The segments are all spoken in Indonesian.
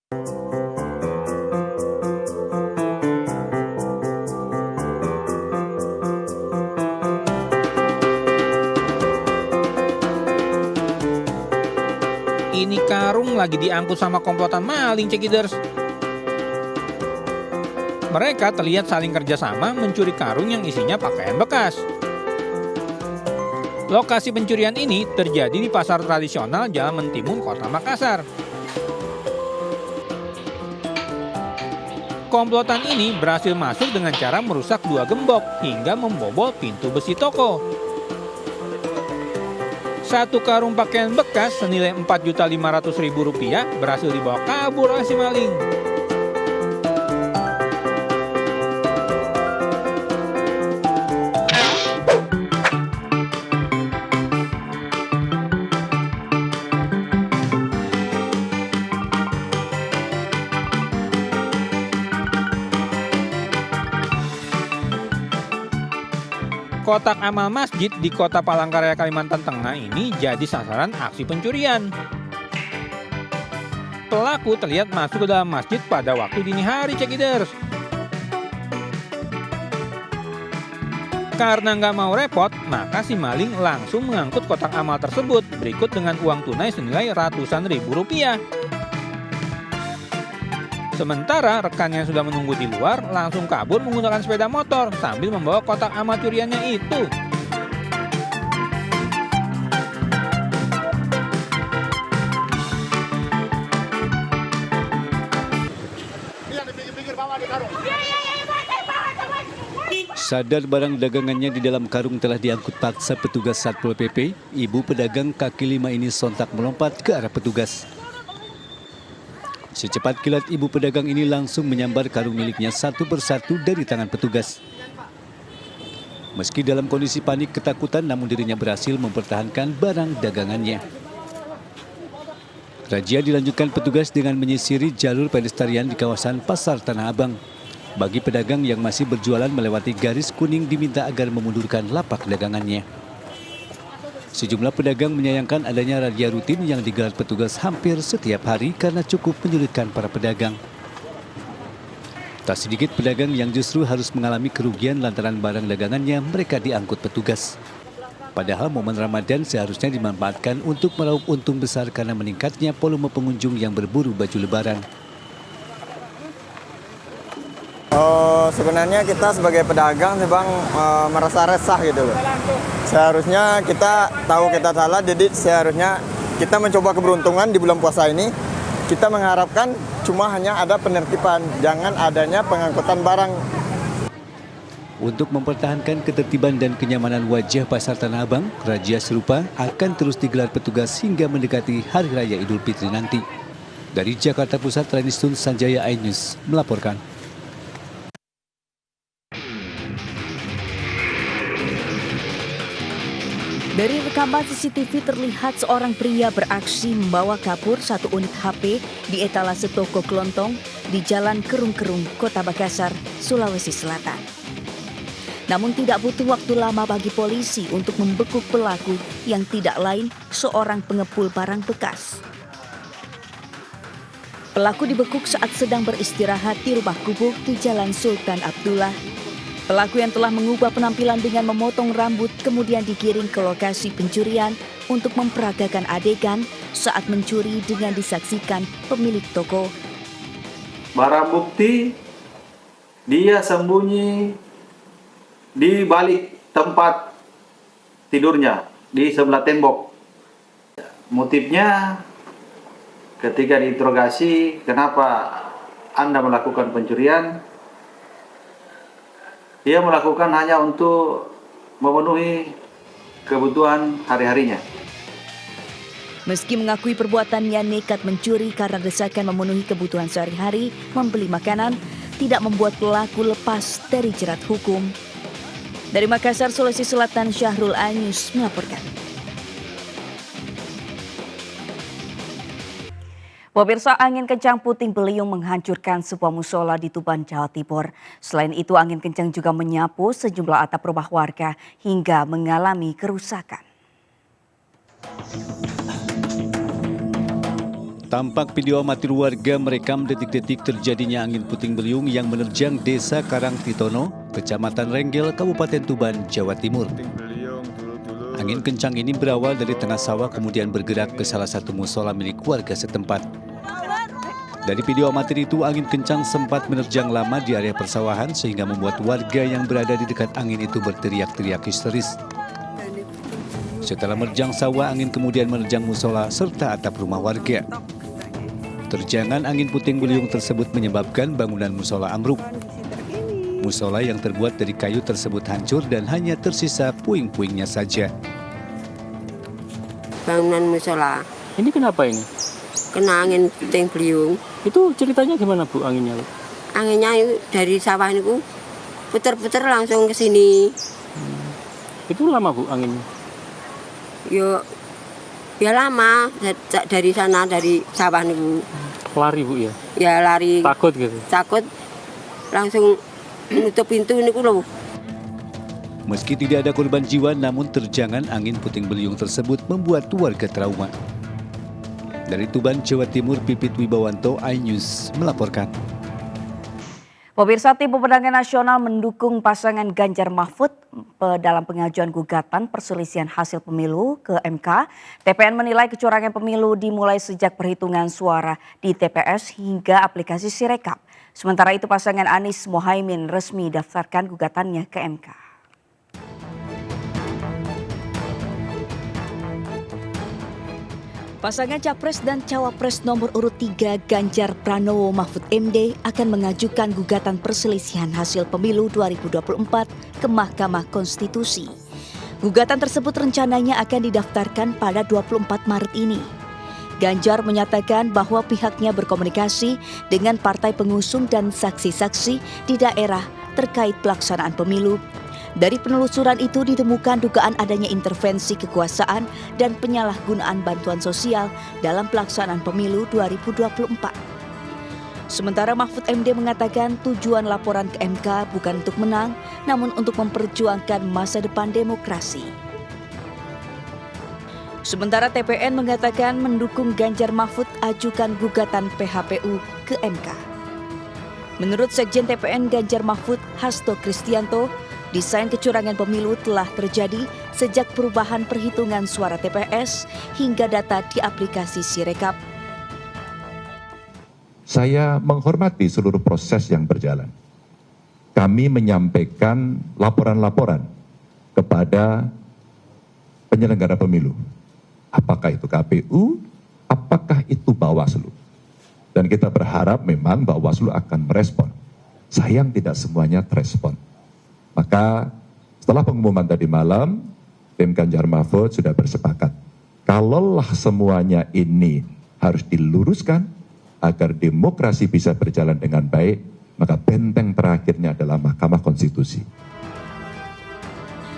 Ini karung lagi diangkut sama komplotan maling, cekiders. Mereka terlihat saling kerjasama mencuri karung yang isinya pakaian bekas. Lokasi pencurian ini terjadi di pasar tradisional Jalan Mentimun, Kota Makassar. Komplotan ini berhasil masuk dengan cara merusak 2 gembok hingga membobol pintu besi toko. 1 karung pakaian bekas senilai Rp4.500.000 berhasil dibawa kabur oleh si maling. Kotak amal masjid di Kota Palangkaraya, Kalimantan Tengah ini jadi sasaran aksi pencurian. Pelaku terlihat masuk ke dalam masjid pada waktu dini hari, cekiders. Karena nggak mau repot, maka si maling langsung mengangkut kotak amal tersebut berikut dengan uang tunai senilai ratusan ribu rupiah. Sementara rekan yang sudah menunggu di luar langsung kabur menggunakan sepeda motor sambil membawa kotak amal curiannya itu. Sadar barang dagangannya di dalam karung telah diangkut paksa petugas Satpol PP, ibu pedagang kaki 5 ini sontak melompat ke arah petugas. Secepat kilat ibu pedagang ini langsung menyambar karung miliknya satu persatu dari tangan petugas. Meski dalam kondisi panik ketakutan, namun dirinya berhasil mempertahankan barang dagangannya. Razia dilanjutkan petugas dengan menyisiri jalur pedestrian di kawasan Pasar Tanah Abang. Bagi pedagang yang masih berjualan melewati garis kuning diminta agar memundurkan lapak dagangannya. Sejumlah pedagang menyayangkan adanya razia rutin yang digelar petugas hampir setiap hari karena cukup menyulitkan para pedagang. Tak sedikit pedagang yang justru harus mengalami kerugian lantaran barang dagangannya mereka diangkut petugas. Padahal momen Ramadan seharusnya dimanfaatkan untuk meraup untung besar karena meningkatnya volume pengunjung yang berburu baju lebaran. Sebenarnya kita sebagai pedagang sih Bang merasa resah gitu loh. Seharusnya kita tahu kita salah, jadi seharusnya kita mencoba keberuntungan di bulan puasa ini. Kita mengharapkan cuma hanya ada penertiban, jangan adanya pengangkutan barang. Untuk mempertahankan ketertiban dan kenyamanan wajah Pasar Tanah Abang, razia serupa akan terus digelar petugas hingga mendekati Hari Raya Idul Fitri nanti. Dari Jakarta Pusat, Tranistun Sanjaya iNews melaporkan. Dari rekaman CCTV terlihat seorang pria beraksi membawa kabur 1 unit HP di etalase toko kelontong di Jalan Kerung-Kerung, Kota Makassar, Sulawesi Selatan. Namun tidak butuh waktu lama bagi polisi untuk membekuk pelaku yang tidak lain seorang pengepul barang bekas. Pelaku dibekuk saat sedang beristirahat di rumah gubuk di Jalan Sultan Abdullah. Pelaku yang telah mengubah penampilan dengan memotong rambut kemudian digiring ke lokasi pencurian untuk memperagakan adegan saat mencuri dengan disaksikan pemilik toko. Barang bukti dia sembunyi di balik tempat tidurnya di sebelah tembok. Motifnya ketika diinterogasi, kenapa Anda melakukan pencurian? Dia melakukan hanya untuk memenuhi kebutuhan hari-harinya. Meski mengakui perbuatannya nekat mencuri karena desakan memenuhi kebutuhan sehari-hari, membeli makanan, tidak membuat pelaku lepas dari jerat hukum. Dari Makassar, Sulawesi Selatan, Syahrul iNews melaporkan. Pemirsa, angin kencang puting beliung menghancurkan sebuah musola di Tuban, Jawa Timur. Selain itu, angin kencang juga menyapu sejumlah atap rumah warga hingga mengalami kerusakan. Tampak video amatir warga merekam detik-detik terjadinya angin puting beliung yang menerjang Desa Karangtitono, Kecamatan Renggel, Kabupaten Tuban, Jawa Timur. Angin kencang ini berawal dari tengah sawah kemudian bergerak ke salah satu musola milik warga setempat. Dari video amatir itu, angin kencang sempat menerjang lama di area persawahan sehingga membuat warga yang berada di dekat angin itu berteriak-teriak histeris. Setelah menerjang sawah, angin kemudian menerjang musola serta atap rumah warga. Terjangan angin puting beliung tersebut menyebabkan bangunan musola ambruk. Musola yang terbuat dari kayu tersebut hancur dan hanya tersisa puing-puingnya saja. Bangunan musola Ini kenapa ini? kena angin puting beliung. Itu ceritanya gimana Bu anginnya? Anginnya itu dari sawah itu puter-puter langsung ke sini. Itu lama Bu anginnya? Ya lama dari sana, dari sawah itu. Lari Bu ya? Ya lari. Takut gitu? Takut langsung menutup pintu ini loh. Meski tidak ada korban jiwa, namun terjangan angin puting beliung tersebut membuat warga trauma. Dari Tuban, Jawa Timur, Pipit Wibawanto, iNews melaporkan. Pemirsa, Tim Pemenangan Nasional mendukung pasangan Ganjar Mahfud dalam pengajuan gugatan perselisihan hasil pemilu ke MK. TPN menilai kecurangan pemilu dimulai sejak perhitungan suara di TPS hingga aplikasi Sirekap. Sementara itu pasangan Anies Mohaimin resmi daftarkan gugatannya ke MK. Pasangan Capres dan Cawapres nomor urut 3 Ganjar Pranowo Mahfud MD akan mengajukan gugatan perselisihan hasil pemilu 2024 ke Mahkamah Konstitusi. Gugatan tersebut rencananya akan didaftarkan pada 24 Maret ini. Ganjar menyatakan bahwa pihaknya berkomunikasi dengan partai pengusung dan saksi-saksi di daerah terkait pelaksanaan pemilu. Dari penelusuran itu ditemukan dugaan adanya intervensi kekuasaan dan penyalahgunaan bantuan sosial dalam pelaksanaan pemilu 2024. Sementara Mahfud MD mengatakan tujuan laporan ke MK bukan untuk menang, namun untuk memperjuangkan masa depan demokrasi. Sementara TPN mengatakan mendukung Ganjar Mahfud ajukan gugatan PHPU ke MK. Menurut Sekjen TPN Ganjar Mahfud, Hasto Kristianto, desain kecurangan pemilu telah terjadi sejak perubahan perhitungan suara TPS hingga data di aplikasi Sirekap. Saya menghormati seluruh proses yang berjalan. Kami menyampaikan laporan-laporan kepada penyelenggara pemilu. Apakah itu KPU, apakah itu Bawaslu. Dan kita berharap memang Bawaslu akan merespon. Sayang tidak semuanya terespon. Maka setelah pengumuman tadi malam, tim Ganjar Mahfud sudah bersepakat. Kalaulah semuanya ini harus diluruskan agar demokrasi bisa berjalan dengan baik, maka benteng terakhirnya adalah Mahkamah Konstitusi.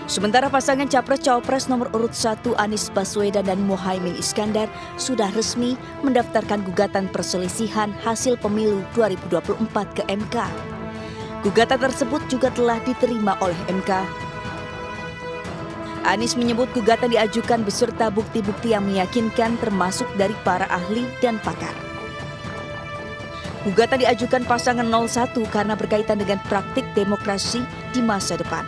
Sementara pasangan Capres-Cawapres nomor urut 1 Anies Baswedan dan Mohaimin Iskandar sudah resmi mendaftarkan gugatan perselisihan hasil pemilu 2024 ke MK. Gugatan tersebut juga telah diterima oleh MK. Anies menyebut gugatan diajukan beserta bukti-bukti yang meyakinkan termasuk dari para ahli dan pakar. Gugatan diajukan pasangan 01 karena berkaitan dengan praktik demokrasi di masa depan.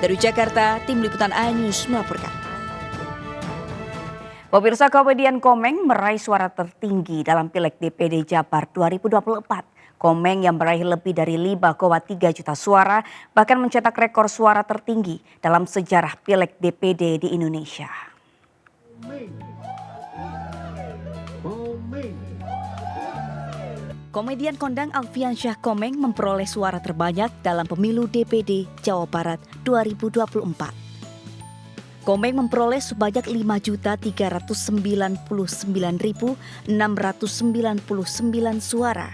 Dari Jakarta, Tim Liputan iNews melaporkan. Pemirsa, komedian Komeng meraih suara tertinggi dalam Pileg DPD Jabar 2024. Komeng yang meraih lebih dari 5,3 juta suara bahkan mencetak rekor suara tertinggi dalam sejarah Pileg DPD di Indonesia. Komedian kondang Alfiansyah Komeng memperoleh suara terbanyak dalam pemilu DPD Jawa Barat 2024. Komeng memperoleh sebanyak 5.399.699 suara.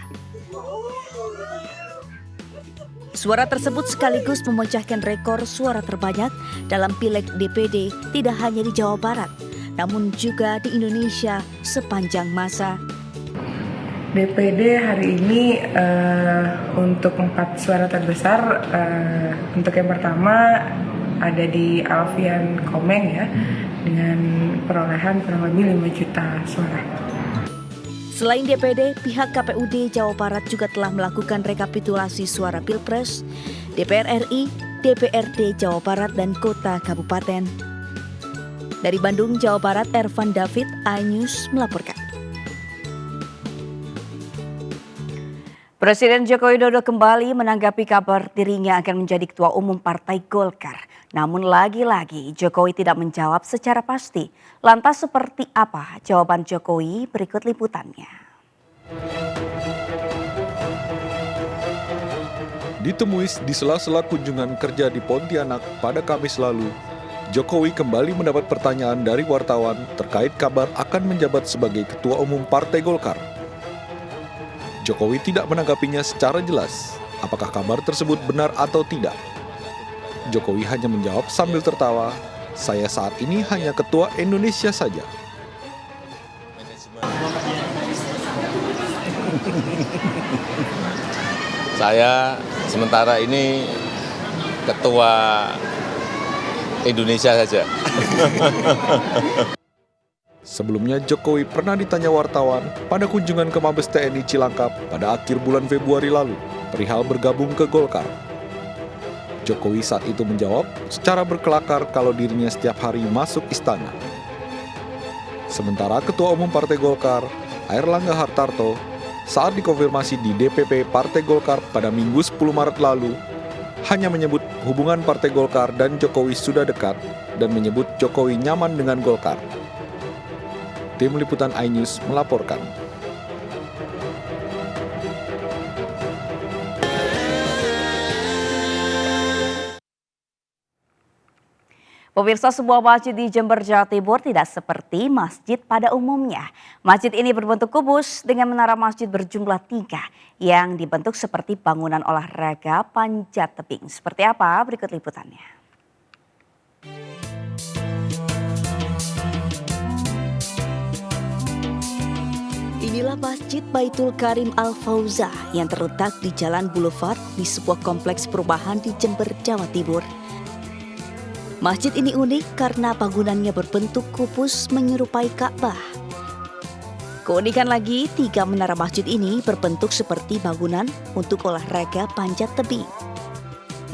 Suara tersebut sekaligus memecahkan rekor suara terbanyak dalam Pileg DPD tidak hanya di Jawa Barat, namun juga di Indonesia sepanjang masa. DPD hari ini untuk 4 suara terbesar, untuk yang pertama ada di Alfian Komeng ya, dengan perolehan kurang lebih 5 juta suara. Selain DPD, pihak KPUD Jawa Barat juga telah melakukan rekapitulasi suara Pilpres, DPR RI, DPRD Jawa Barat dan Kota Kabupaten. Dari Bandung, Jawa Barat, Ervan David, iNews melaporkan. Presiden Joko Widodo kembali menanggapi kabar dirinya akan menjadi Ketua Umum Partai Golkar. Namun lagi-lagi Jokowi tidak menjawab secara pasti. Lantas seperti apa jawaban Jokowi? Berikut liputannya. Ditemui di sela-sela kunjungan kerja di Pontianak pada Kamis lalu, Jokowi kembali mendapat pertanyaan dari wartawan terkait kabar akan menjabat sebagai Ketua Umum Partai Golkar. Jokowi tidak menanggapinya secara jelas, apakah kabar tersebut benar atau tidak. Jokowi hanya menjawab sambil tertawa, "Saya saat ini hanya Ketua Indonesia saja." Saya sementara ini Ketua Indonesia saja. Sebelumnya Jokowi pernah ditanya wartawan pada kunjungan ke Mabes TNI Cilangkap pada akhir bulan Februari lalu perihal bergabung ke Golkar. Jokowi saat itu menjawab secara berkelakar kalau dirinya setiap hari masuk istana. Sementara Ketua Umum Partai Golkar, Airlangga Hartarto, saat dikonfirmasi di DPP Partai Golkar pada Minggu 10 Maret lalu, hanya menyebut hubungan Partai Golkar dan Jokowi sudah dekat dan menyebut Jokowi nyaman dengan Golkar. Tim Liputan iNews melaporkan. Pemirsa, sebuah masjid di Jember, Jawa Timur tidak seperti masjid pada umumnya. Masjid ini berbentuk kubus dengan menara masjid berjumlah 3 yang dibentuk seperti bangunan olahraga panjat tebing. Seperti apa? Berikut liputannya. Inilah Masjid Baitul Karim Al-Fauza yang terletak di Jalan Boulevard di sebuah kompleks perumahan di Jember, Jawa Timur. Masjid ini unik karena bangunannya berbentuk kubus menyerupai Ka'bah. Keunikan lagi, 3 menara masjid ini berbentuk seperti bangunan untuk olahraga panjat tebing.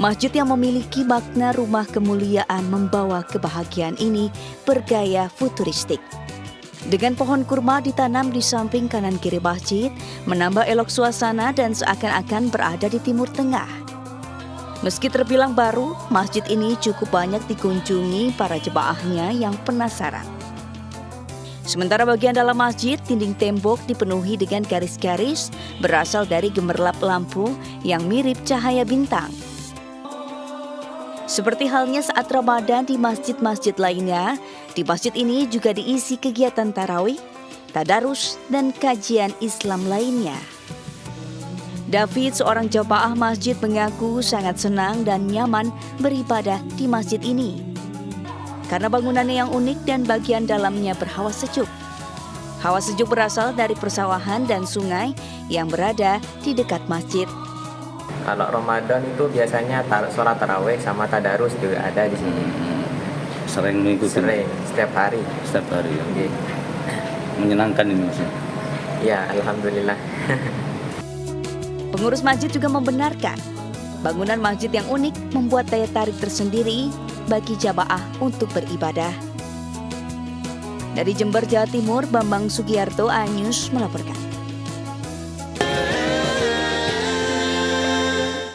Masjid yang memiliki makna rumah kemuliaan membawa kebahagiaan ini bergaya futuristik. Dengan pohon kurma ditanam di samping kanan kiri masjid, menambah elok suasana dan seakan-akan berada di Timur Tengah. Meski terbilang baru, masjid ini cukup banyak dikunjungi para jemaahnya yang penasaran. Sementara bagian dalam masjid, dinding tembok dipenuhi dengan garis-garis berasal dari gemerlap lampu yang mirip cahaya bintang. Seperti halnya saat Ramadan di masjid-masjid lainnya, di masjid ini juga diisi kegiatan tarawih, tadarus, dan kajian Islam lainnya. David, seorang jamaah masjid, mengaku sangat senang dan nyaman beribadah di masjid ini. Karena bangunannya yang unik dan bagian dalamnya berhawa sejuk. Hawa sejuk berasal dari persawahan dan sungai yang berada di dekat masjid. Kalau Ramadan itu biasanya sholat tarawih sama tadarus juga ada di sini. Sering mengikuti? Sering, setiap hari. Setiap hari ya? Okay. Menyenangkan ini Mas? Ya, alhamdulillah. Pengurus masjid juga membenarkan bangunan masjid yang unik membuat daya tarik tersendiri bagi jamaah untuk beribadah. Dari Jember, Jawa Timur, Bambang Sugiarto, iNews melaporkan.